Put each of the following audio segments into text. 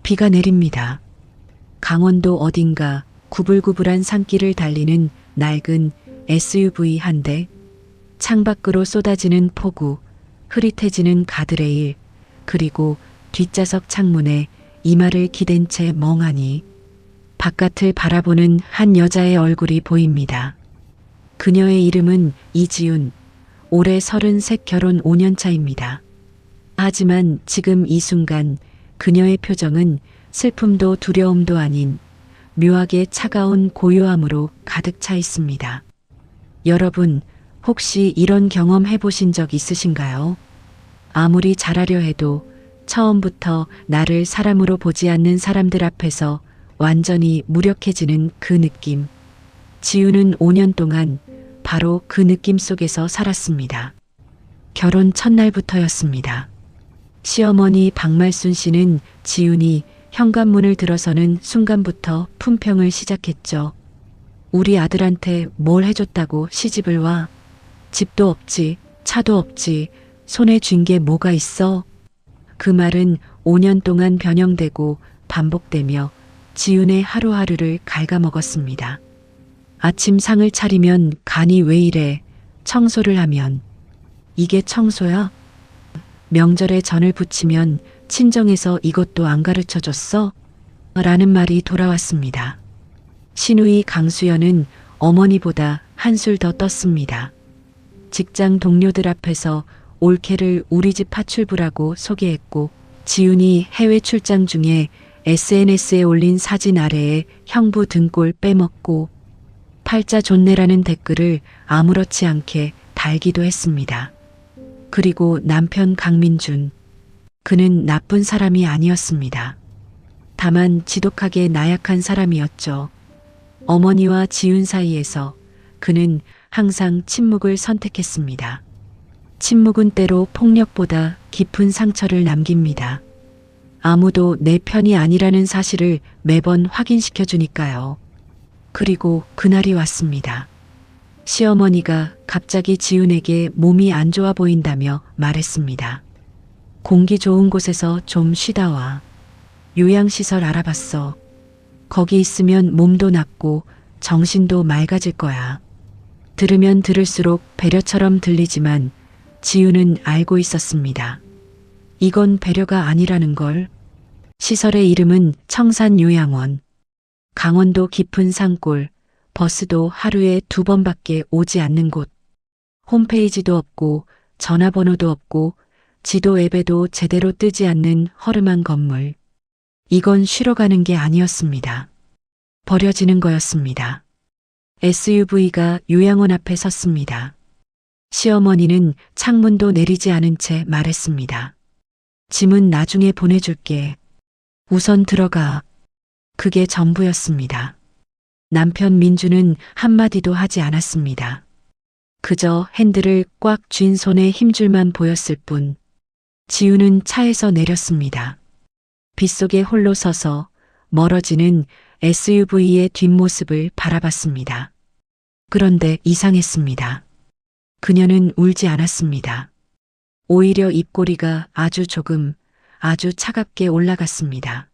비가 내립니다. 강원도 어딘가 구불구불한 산길을 달리는 낡은 SUV 한 대, 창밖으로 쏟아지는 폭우, 흐릿해지는 가드레일, 그리고 뒷좌석 창문에 이마를 기댄 채 멍하니 바깥을 바라보는 한 여자의 얼굴이 보입니다. 그녀의 이름은 이지윤, 올해 33 결혼 5년 차입니다. 하지만 지금 이 순간 그녀의 표정은 슬픔도 두려움도 아닌 묘하게 차가운 고요함으로 가득 차 있습니다. 여러분, 혹시 이런 경험 해보신 적 있으신가요? 아무리 잘하려 해도 처음부터 나를 사람으로 보지 않는 사람들 앞에서 완전히 무력해지는 그 느낌. 지윤은 5년 동안 바로 그 느낌 속에서 살았습니다. 결혼 첫날부터였습니다. 시어머니 박말순 씨는 지윤이 현관문을 들어서는 순간부터 품평을 시작했죠. 우리 아들한테 뭘 해줬다고 시집을 와? 집도 없지, 차도 없지, 손에 쥔 게 뭐가 있어? 그 말은 5년 동안 변형되고 반복되며 지윤의 하루하루를 갉아먹었습니다. 아침 상을 차리면 간이 왜 이래? 청소를 하면 이게 청소야? 명절에 전을 부치면 친정에서 이것도 안 가르쳐줬어? 라는 말이 돌아왔습니다. 시누이 강수연은 어머니보다 한술 더 떴습니다. 직장 동료들 앞에서 올케를 우리 집 파출부라고 소개했고, 지윤이 해외 출장 중에 SNS에 올린 사진 아래에 형부 등골 빼먹고 팔자 좋네라는 댓글을 아무렇지 않게 달기도 했습니다. 그리고 남편 강민준. 그는 나쁜 사람이 아니었습니다. 다만 지독하게 나약한 사람이었죠. 어머니와 지윤 사이에서 그는 항상 침묵을 선택했습니다. 침묵은 때로 폭력보다 깊은 상처를 남깁니다. 아무도 내 편이 아니라는 사실을 매번 확인시켜 주니까요. 그리고 그날이 왔습니다. 시어머니가 갑자기 지윤에게 몸이 안 좋아 보인다며 말했습니다. 공기 좋은 곳에서 좀 쉬다 와. 요양시설 알아봤어. 거기 있으면 몸도 낫고 정신도 맑아질 거야. 들으면 들을수록 배려처럼 들리지만 지윤은 알고 있었습니다. 이건 배려가 아니라는 걸. 시설의 이름은 청산요양원. 강원도 깊은 산골, 버스도 하루에 2번밖에 오지 않는 곳. 홈페이지도 없고 전화번호도 없고 지도 앱에도 제대로 뜨지 않는 허름한 건물. 이건 쉬러 가는 게 아니었습니다. 버려지는 거였습니다. SUV가 요양원 앞에 섰습니다. 시어머니는 창문도 내리지 않은 채 말했습니다. 짐은 나중에 보내줄게. 우선 들어가. 그게 전부였습니다. 남편 민주는 한마디도 하지 않았습니다. 그저 핸들을 꽉 쥔 손에 힘줄만 보였을 뿐. 지윤은 차에서 내렸습니다. 빗속에 홀로 서서 멀어지는 SUV의 뒷모습을 바라봤습니다. 그런데 이상했습니다. 그녀는 울지 않았습니다. 오히려 입꼬리가 아주 조금, 아주 차갑게 올라갔습니다.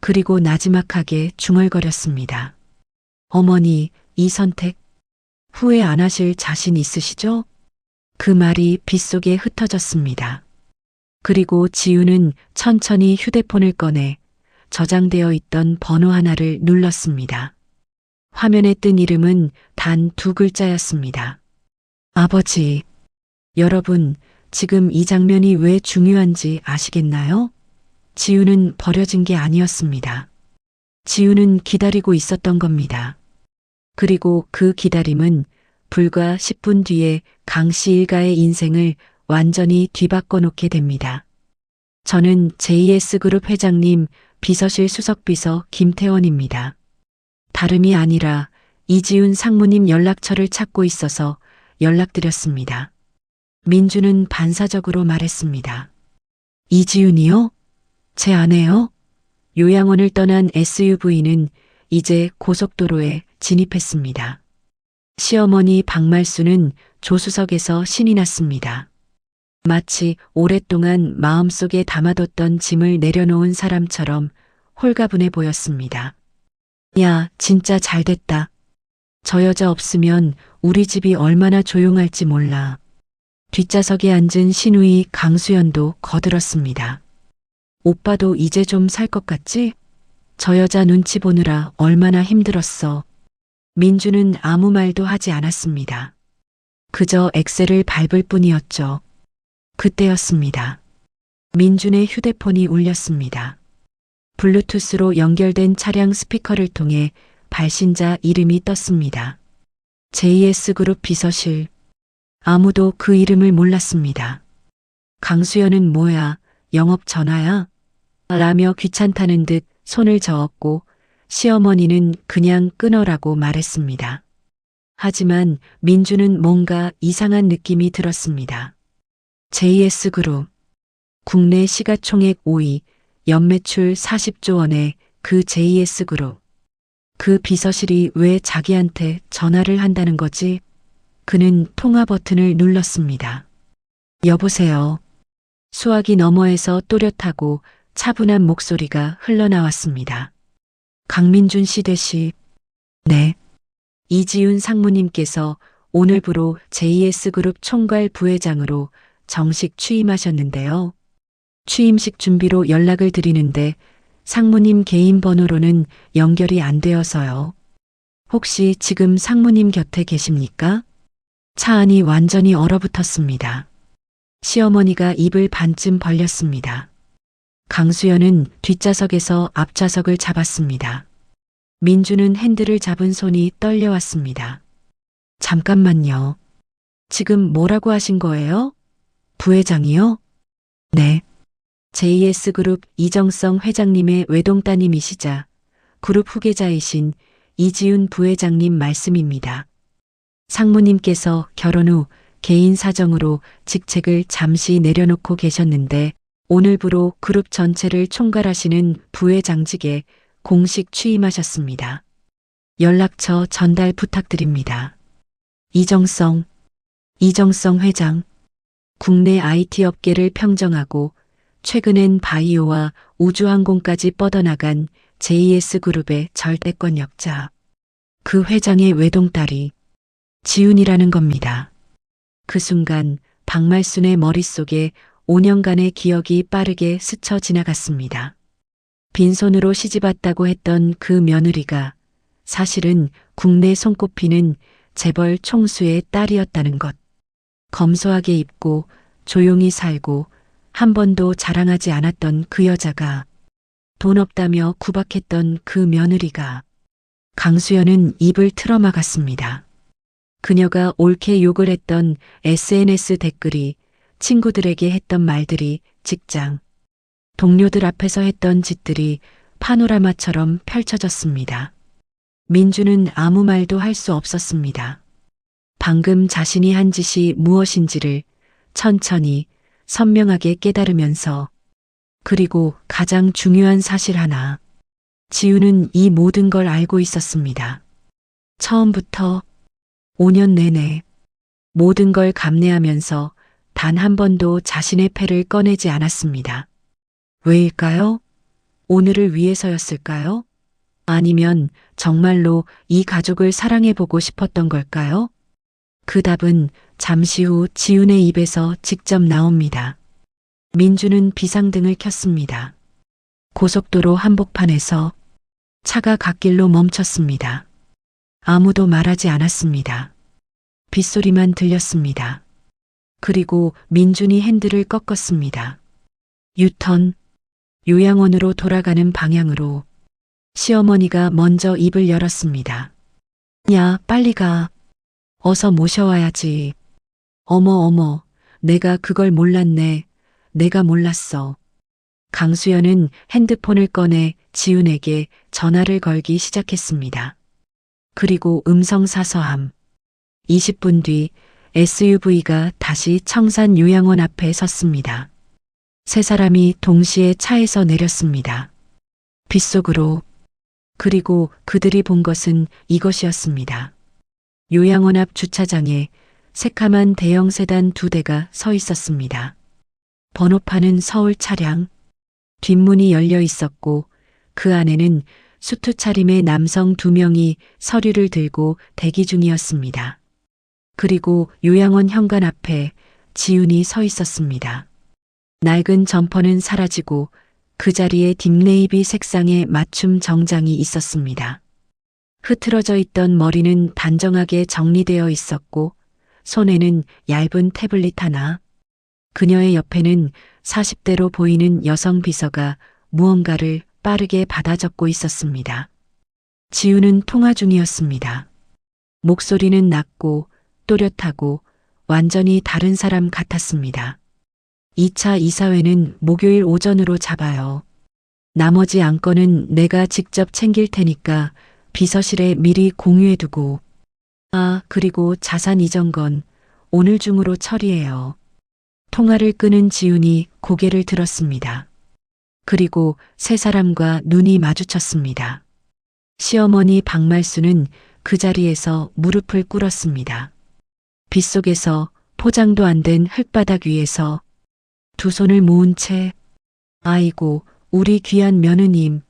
그리고 나지막하게 중얼거렸습니다. 어머니, 이 선택 후회 안 하실 자신 있으시죠? 그 말이 빗속에 흩어졌습니다. 그리고 지윤은 천천히 휴대폰을 꺼내 저장되어 있던 번호 하나를 눌렀습니다. 화면에 뜬 이름은 단 2글자였습니다. 아버지. 여러분, 지금 이 장면이 왜 중요한지 아시겠나요? 지윤은 버려진 게 아니었습니다. 지윤은 기다리고 있었던 겁니다. 그리고 그 기다림은 불과 10분 뒤에 강 씨 일가의 인생을 완전히 뒤바꿔 놓게 됩니다. 저는 JS그룹 회장님 비서실 수석비서 김태원입니다. 다름이 아니라 이지윤 상무님 연락처를 찾고 있어서 연락드렸습니다. 민주는 반사적으로 말했습니다. 이지윤이요? 제 아내요? 요양원을 떠난 SUV는 이제 고속도로에 진입했습니다. 시어머니 박말수는 조수석에서 신이 났습니다. 마치 오랫동안 마음속에 담아뒀던 짐을 내려놓은 사람처럼 홀가분해 보였습니다. 야, 진짜 잘 됐다. 저 여자 없으면 우리 집이 얼마나 조용할지 몰라. 뒷좌석에 앉은 신우이 강수연도 거들었습니다. 오빠도 이제 좀 살 것 같지? 저 여자 눈치 보느라 얼마나 힘들었어. 민주는 아무 말도 하지 않았습니다. 그저 엑셀을 밟을 뿐이었죠. 그때였습니다. 민준의 휴대폰이 울렸습니다. 블루투스로 연결된 차량 스피커를 통해 발신자 이름이 떴습니다. JS그룹 비서실. 아무도 그 이름을 몰랐습니다. 강수연은 뭐야, 영업 전화야? 라며 귀찮다는 듯 손을 저었고 시어머니는 그냥 끊어라고 말했습니다. 하지만 민주는 뭔가 이상한 느낌이 들었습니다. JS그룹. 국내 시가총액 5위, 연매출 40조 원의 그 JS그룹. 그 비서실이 왜 자기한테 전화를 한다는 거지? 그는 통화 버튼을 눌렀습니다. 여보세요. 수화기 너머에서 또렷하고 차분한 목소리가 흘러나왔습니다. 강민준 씨 되시. 네. 이지윤 상무님께서 오늘부로 JS그룹 총괄 부회장으로 정식 취임하셨는데요. 취임식 준비로 연락을 드리는데 상무님 개인 번호로는 연결이 안 되어서요. 혹시 지금 상무님 곁에 계십니까? 차 안이 완전히 얼어붙었습니다. 시어머니가 입을 반쯤 벌렸습니다. 강수연은 뒷좌석에서 앞좌석을 잡았습니다. 민주는 핸들을 잡은 손이 떨려왔습니다. 잠깐만요. 지금 뭐라고 하신 거예요? 부회장이요? 네. JS그룹 이정성 회장님의 외동따님이시자 그룹 후계자이신 이지윤 부회장님 말씀입니다. 상무님께서 결혼 후 개인 사정으로 직책을 잠시 내려놓고 계셨는데 오늘부로 그룹 전체를 총괄하시는 부회장직에 공식 취임하셨습니다. 연락처 전달 부탁드립니다. 이정성 회장. 국내 IT 업계를 평정하고 최근엔 바이오와 우주항공까지 뻗어나간 JS그룹의 절대권 역자. 그 회장의 외동딸이 지윤이라는 겁니다. 그 순간 박말순의 머릿속에 5년간의 기억이 빠르게 스쳐 지나갔습니다. 빈손으로 시집왔다고 했던 그 며느리가 사실은 국내 손꼽히는 재벌 총수의 딸이었다는 것. 검소하게 입고 조용히 살고 한 번도 자랑하지 않았던 그 여자가 돈 없다며 구박했던 그 며느리가 강수연은 입을 틀어막았습니다. 그녀가 옳게 욕을 했던 SNS 댓글이 친구들에게 했던 말들이 직장, 동료들 앞에서 했던 짓들이 파노라마처럼 펼쳐졌습니다. 민주는 아무 말도 할 수 없었습니다. 방금 자신이 한 짓이 무엇인지를 천천히 선명하게 깨달으면서 그리고 가장 중요한 사실 하나. 지우는 이 모든 걸 알고 있었습니다. 처음부터 5년 내내 모든 걸 감내하면서 단 한 번도 자신의 패를 꺼내지 않았습니다. 왜일까요? 오늘을 위해서였을까요? 아니면 정말로 이 가족을 사랑해보고 싶었던 걸까요? 그 답은 잠시 후 지훈의 입에서 직접 나옵니다. 민주는 비상등을 켰습니다. 고속도로 한복판에서 차가 갓길로 멈췄습니다. 아무도 말하지 않았습니다. 빗소리만 들렸습니다. 그리고 민준이 핸들을 꺾었습니다. 유턴, 요양원으로 돌아가는 방향으로 시어머니가 먼저 입을 열었습니다. 야, 빨리 가. 어서 모셔와야지. 어머, 내가 그걸 몰랐네. 내가 몰랐어. 강수연은 핸드폰을 꺼내 지훈에게 전화를 걸기 시작했습니다. 그리고 음성사서함. 20분 뒤 SUV가 다시 청산 요양원 앞에 섰습니다. 세 사람이 동시에 차에서 내렸습니다. 빗속으로. 그리고 그들이 본 것은 이것이었습니다. 요양원 앞 주차장에 새카만 대형 세단 2대가 서 있었습니다. 번호판은 서울 차량. 뒷문이 열려 있었고 그 안에는 수트 차림의 남성 2명이 서류를 들고 대기 중이었습니다. 그리고 요양원 현관 앞에 지훈이 서 있었습니다. 낡은 점퍼는 사라지고 그 자리에 딥네이비 색상의 맞춤 정장이 있었습니다. 흐트러져 있던 머리는 단정하게 정리되어 있었고 손에는 얇은 태블릿 하나. 그녀의 옆에는 40대로 보이는 여성 비서가 무언가를 빠르게 받아 적고 있었습니다. 지훈은 통화 중이었습니다. 목소리는 낮고 또렷하고 완전히 다른 사람 같았습니다. 2차 이사회는 목요일 오전으로 잡아요. 나머지 안건은 내가 직접 챙길 테니까 비서실에 미리 공유해두고. 그리고 자산 이전건 오늘 중으로 처리해요. 통화를 끊은 지훈이 고개를 들었습니다. 그리고 세 사람과 눈이 마주쳤습니다. 시어머니 박말수는 그 자리에서 무릎을 꿇었습니다. 빗속에서 포장도 안 된 흙바닥 위에서 두 손을 모은 채 아이고 우리 귀한 며느님,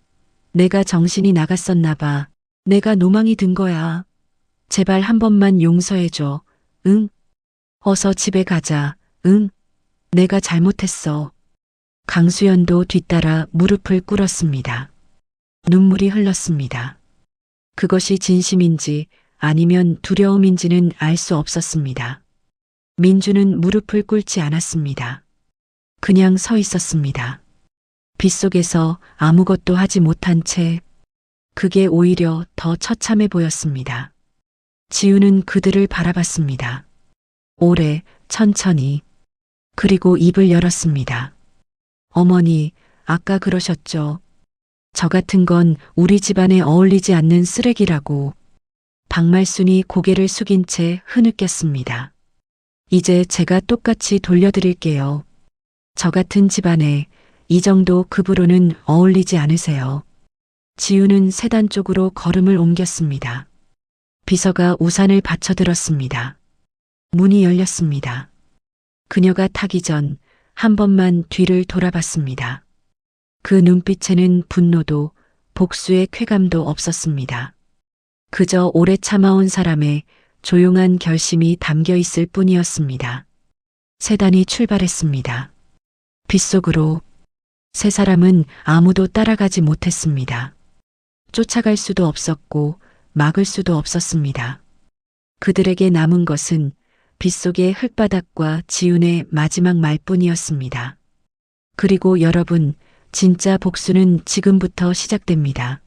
내가 정신이 나갔었나 봐. 내가 노망이 든 거야. 제발 한 번만 용서해줘. 응? 어서 집에 가자. 응? 내가 잘못했어. 강수연도 뒤따라 무릎을 꿇었습니다. 눈물이 흘렀습니다. 그것이 진심인지 아니면 두려움인지는 알 수 없었습니다. 민주는 무릎을 꿇지 않았습니다. 그냥 서 있었습니다. 빗속에서 아무것도 하지 못한 채. 그게 오히려 더 처참해 보였습니다. 지훈은 그들을 바라봤습니다. 오래, 천천히. 그리고 입을 열었습니다. 어머니, 아까 그러셨죠. 저 같은 건 우리 집안에 어울리지 않는 쓰레기라고. 박말순이 고개를 숙인 채 흐느꼈습니다. 이제 제가 똑같이 돌려드릴게요. 저 같은 집안에 이 정도 급으로는 어울리지 않으세요. 지훈은 세단 쪽으로 걸음을 옮겼습니다. 비서가 우산을 받쳐들었습니다. 문이 열렸습니다. 그녀가 타기 전 한 번만 뒤를 돌아봤습니다. 그 눈빛에는 분노도 복수의 쾌감도 없었습니다. 그저 오래 참아온 사람의 조용한 결심이 담겨 있을 뿐이었습니다. 세단이 출발했습니다. 빗속으로. 세 사람은 아무도 따라가지 못했습니다. 쫓아갈 수도 없었고 막을 수도 없었습니다. 그들에게 남은 것은 빗속의 흙바닥과 지훈의 마지막 말뿐이었습니다. 그리고 여러분, 진짜 복수는 지금부터 시작됩니다.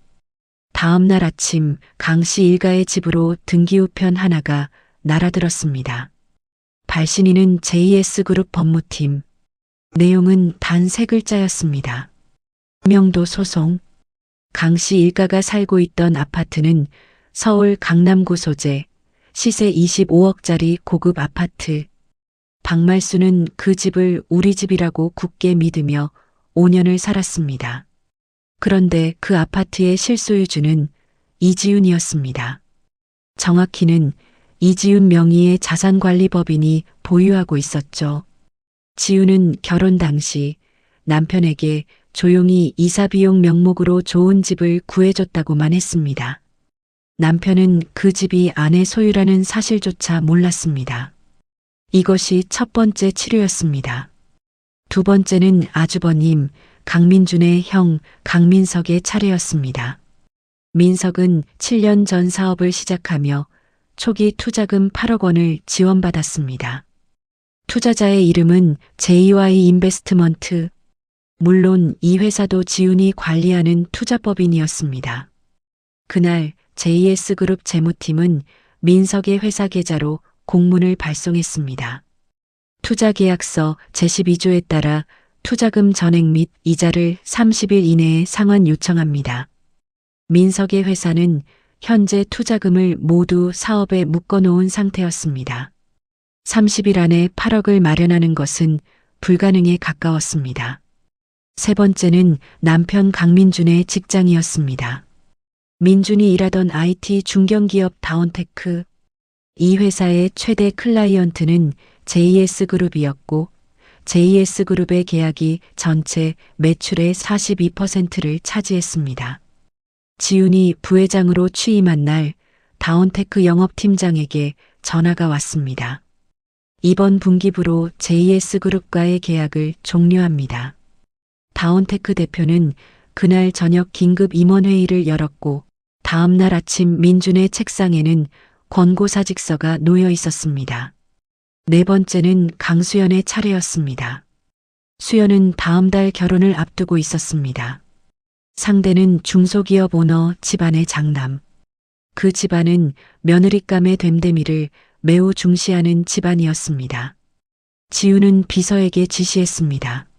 다음 날 아침 강씨 일가의 집으로 등기우편 하나가 날아들었습니다. 발신인은 JS그룹 법무팀. 내용은 단 3글자였습니다. 명도 소송. 강씨 일가가 살고 있던 아파트는 서울 강남구 소재, 시세 25억짜리 고급 아파트. 박말수는 그 집을 우리 집이라고 굳게 믿으며 5년을 살았습니다. 그런데 그 아파트의 실소유주는 이지훈이었습니다. 정확히는 이지훈 명의의 자산관리법인이 보유하고 있었죠. 지훈은 결혼 당시 남편에게 조용히 이사비용 명목으로 좋은 집을 구해줬다고만 했습니다. 남편은 그 집이 아내 소유라는 사실조차 몰랐습니다. 이것이 첫 번째 치료였습니다. 두 번째는 아주버님 강민준의 형 강민석의 차례였습니다. 민석은 7년 전 사업을 시작하며 초기 투자금 8억 원을 지원받았습니다. 투자자의 이름은 JY 인베스트먼트. 물론 이 회사도 지훈이 관리하는 투자법인이었습니다. 그날 JS그룹 재무팀은 민석의 회사 계좌로 공문을 발송했습니다. 투자계약서 제12조에 따라 투자금 전액 및 이자를 30일 이내에 상환 요청합니다. 민석의 회사는 현재 투자금을 모두 사업에 묶어놓은 상태였습니다. 30일 안에 8억을 마련하는 것은 불가능에 가까웠습니다. 세 번째는 남편 강민준의 직장이었습니다. 민준이 일하던 IT 중견기업 다운테크. 이 회사의 최대 클라이언트는 JS그룹이었고 JS그룹의 계약이 전체 매출의 42%를 차지했습니다. 지훈이 부회장으로 취임한 날 다운테크 영업팀장에게 전화가 왔습니다. 이번 분기부로 JS그룹과의 계약을 종료합니다. 다운테크 대표는 그날 저녁 긴급 임원회의를 열었고 다음 날 아침 민준의 책상에는 권고사직서가 놓여 있었습니다. 네 번째는 강수연의 차례였습니다. 수연은 다음 달 결혼을 앞두고 있었습니다. 상대는 중소기업 오너 집안의 장남. 그 집안은 며느리감의 됨됨이를 매우 중시하는 집안이었습니다. 지훈은 비서에게 지시했습니다.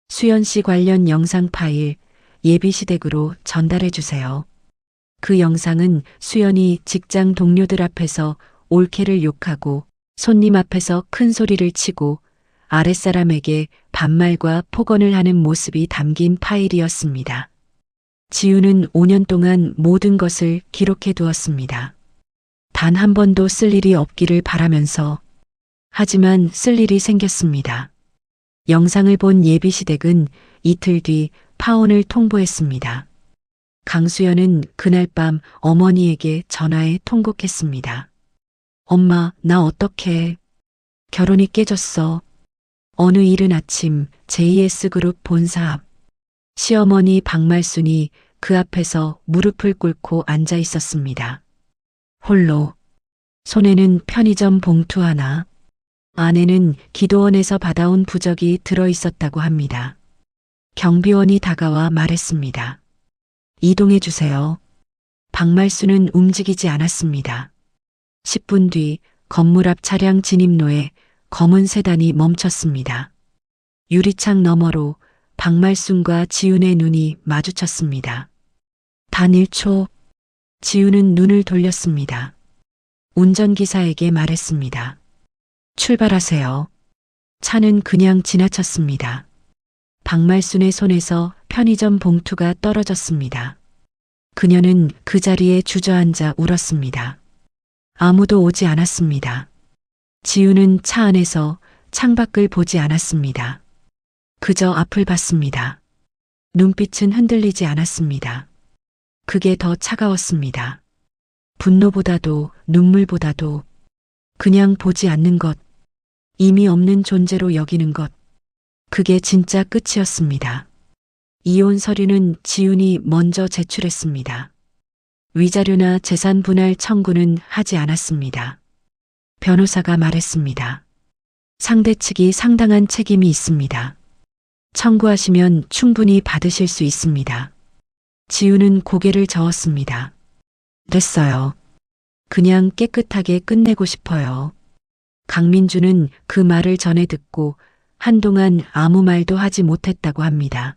수연 씨 관련 영상 파일 예비시댁으로 전달해 주세요. 그 영상은 수연이 직장 동료들 앞에서 올케를 욕하고 손님 앞에서 큰 소리를 치고 아랫사람에게 반말과 폭언을 하는 모습이 담긴 파일이었습니다. 지훈은 5년 동안 모든 것을 기록해 두었습니다. 단 한 번도 쓸 일이 없기를 바라면서 하지만 쓸 일이 생겼습니다. 영상을 본 예비시댁은 이틀 뒤 파혼을 통보했습니다. 강수연은 그날 밤 어머니에게 전화해 통곡했습니다. 엄마, 나 어떡해. 결혼이 깨졌어. 어느 이른 아침 JS그룹 본사 앞 시어머니 박말순이 그 앞에서 무릎을 꿇고 앉아 있었습니다. 홀로 손에는 편의점 봉투 하나, 안에는 기도원에서 받아온 부적이 들어 있었다고 합니다. 경비원이 다가와 말했습니다. 이동해 주세요. 박말순은 움직이지 않았습니다. 10분 뒤 건물 앞 차량 진입로에 검은 세단이 멈췄습니다. 유리창 너머로 박말순과 지훈의 눈이 마주쳤습니다. 단 1초, 지훈은 눈을 돌렸습니다. 운전기사에게 말했습니다. 출발하세요. 차는 그냥 지나쳤습니다. 박말순의 손에서 편의점 봉투가 떨어졌습니다. 그녀는 그 자리에 주저앉아 울었습니다. 아무도 오지 않았습니다. 지훈은 차 안에서 창밖을 보지 않았습니다. 그저 앞을 봤습니다. 눈빛은 흔들리지 않았습니다. 그게 더 차가웠습니다. 분노보다도 눈물보다도 그냥 보지 않는 것, 의미 없는 존재로 여기는 것, 그게 진짜 끝이었습니다. 이혼 서류는 지훈이 먼저 제출했습니다. 위자료나 재산 분할 청구는 하지 않았습니다. 변호사가 말했습니다. 상대 측이 상당한 책임이 있습니다. 청구하시면 충분히 받으실 수 있습니다. 지훈은 고개를 저었습니다. 됐어요. 그냥 깨끗하게 끝내고 싶어요. 강민주는 그 말을 전해 듣고 한동안 아무 말도 하지 못했다고 합니다.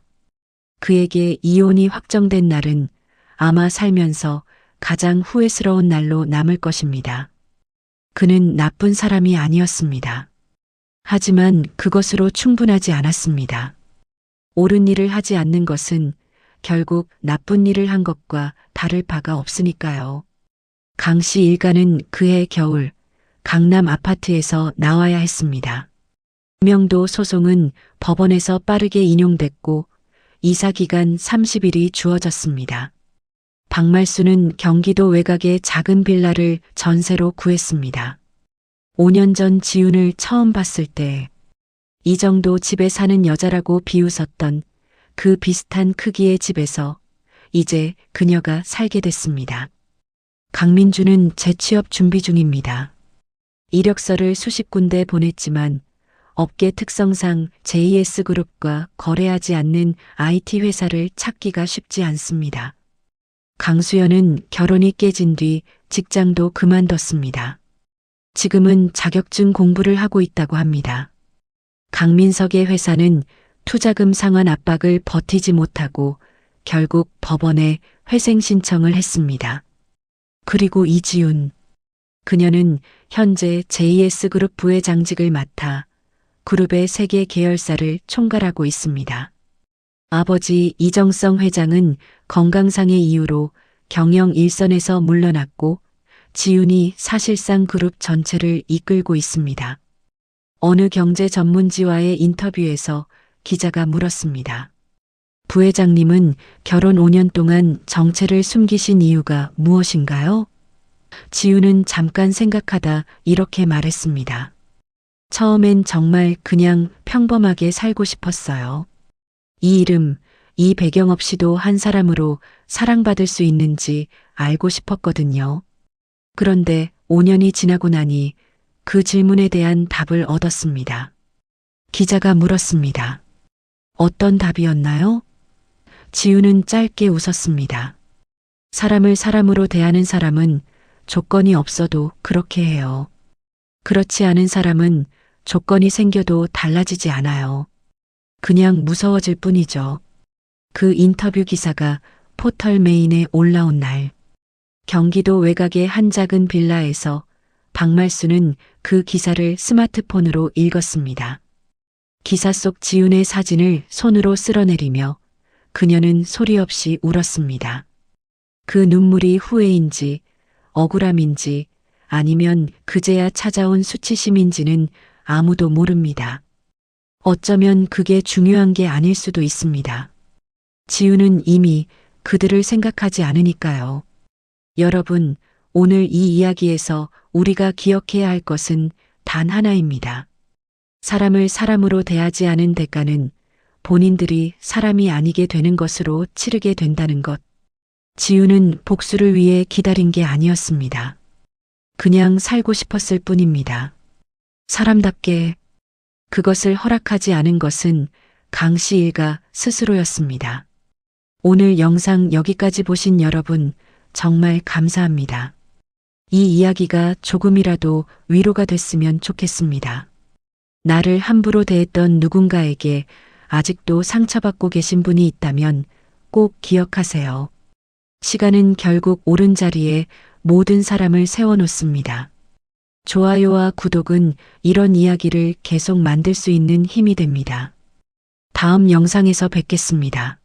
그에게 이혼이 확정된 날은 아마 살면서 가장 후회스러운 날로 남을 것입니다. 그는 나쁜 사람이 아니었습니다. 하지만 그것으로 충분하지 않았습니다. 옳은 일을 하지 않는 것은 결국 나쁜 일을 한 것과 다를 바가 없으니까요. 강 씨 일가는 그해 겨울 강남 아파트에서 나와야 했습니다. 김명도 소송은 법원에서 빠르게 인용됐고 이사기간 30일이 주어졌습니다. 박말순은 경기도 외곽의 작은 빌라를 전세로 구했습니다. 5년 전 지훈을 처음 봤을 때 이 정도 집에 사는 여자라고 비웃었던 그 비슷한 크기의 집에서 이제 그녀가 살게 됐습니다. 강민주는 재취업 준비 중입니다. 이력서를 수십 군데 보냈지만 업계 특성상 JS그룹과 거래하지 않는 IT 회사를 찾기가 쉽지 않습니다. 강수연은 결혼이 깨진 뒤 직장도 그만뒀습니다. 지금은 자격증 공부를 하고 있다고 합니다. 강민석의 회사는 투자금 상환 압박을 버티지 못하고 결국 법원에 회생 신청을 했습니다. 그리고 이지훈. 그녀는 현재 JS그룹 부회장직을 맡아 그룹의 세계 계열사를 총괄하고 있습니다. 아버지 이정성 회장은 건강상의 이유로 경영 일선에서 물러났고 지훈이 사실상 그룹 전체를 이끌고 있습니다. 어느 경제 전문지와의 인터뷰에서 기자가 물었습니다. 부회장님은 결혼 5년 동안 정체를 숨기신 이유가 무엇인가요? 지우는 잠깐 생각하다 이렇게 말했습니다. 처음엔 정말 그냥 평범하게 살고 싶었어요. 이 이름, 이 배경 없이도 한 사람으로 사랑받을 수 있는지 알고 싶었거든요. 그런데 5년이 지나고 나니 그 질문에 대한 답을 얻었습니다. 기자가 물었습니다. 어떤 답이었나요? 지우는 짧게 웃었습니다. 사람을 사람으로 대하는 사람은 조건이 없어도 그렇게 해요. 그렇지 않은 사람은 조건이 생겨도 달라지지 않아요. 그냥 무서워질 뿐이죠. 그 인터뷰 기사가 포털 메인에 올라온 날, 경기도 외곽의 한 작은 빌라에서 박말수는 그 기사를 스마트폰으로 읽었습니다. 기사 속 지훈의 사진을 손으로 쓸어내리며 그녀는 소리 없이 울었습니다. 그 눈물이 후회인지 억울함인지 아니면 그제야 찾아온 수치심인지는 아무도 모릅니다. 어쩌면 그게 중요한 게 아닐 수도 있습니다. 지우는 이미 그들을 생각하지 않으니까요. 여러분, 오늘 이 이야기에서 우리가 기억해야 할 것은 단 하나입니다. 사람을 사람으로 대하지 않은 대가는 본인들이 사람이 아니게 되는 것으로 치르게 된다는 것. 지우는 복수를 위해 기다린 게 아니었습니다. 그냥 살고 싶었을 뿐입니다. 사람답게. 그것을 허락하지 않은 것은 강씨 일가 스스로였습니다. 오늘 영상 여기까지 보신 여러분 정말 감사합니다. 이 이야기가 조금이라도 위로가 됐으면 좋겠습니다. 나를 함부로 대했던 누군가에게 아직도 상처받고 계신 분이 있다면 꼭 기억하세요. 시간은 결국 옳은 자리에 모든 사람을 세워놓습니다. 좋아요와 구독은 이런 이야기를 계속 만들 수 있는 힘이 됩니다. 다음 영상에서 뵙겠습니다.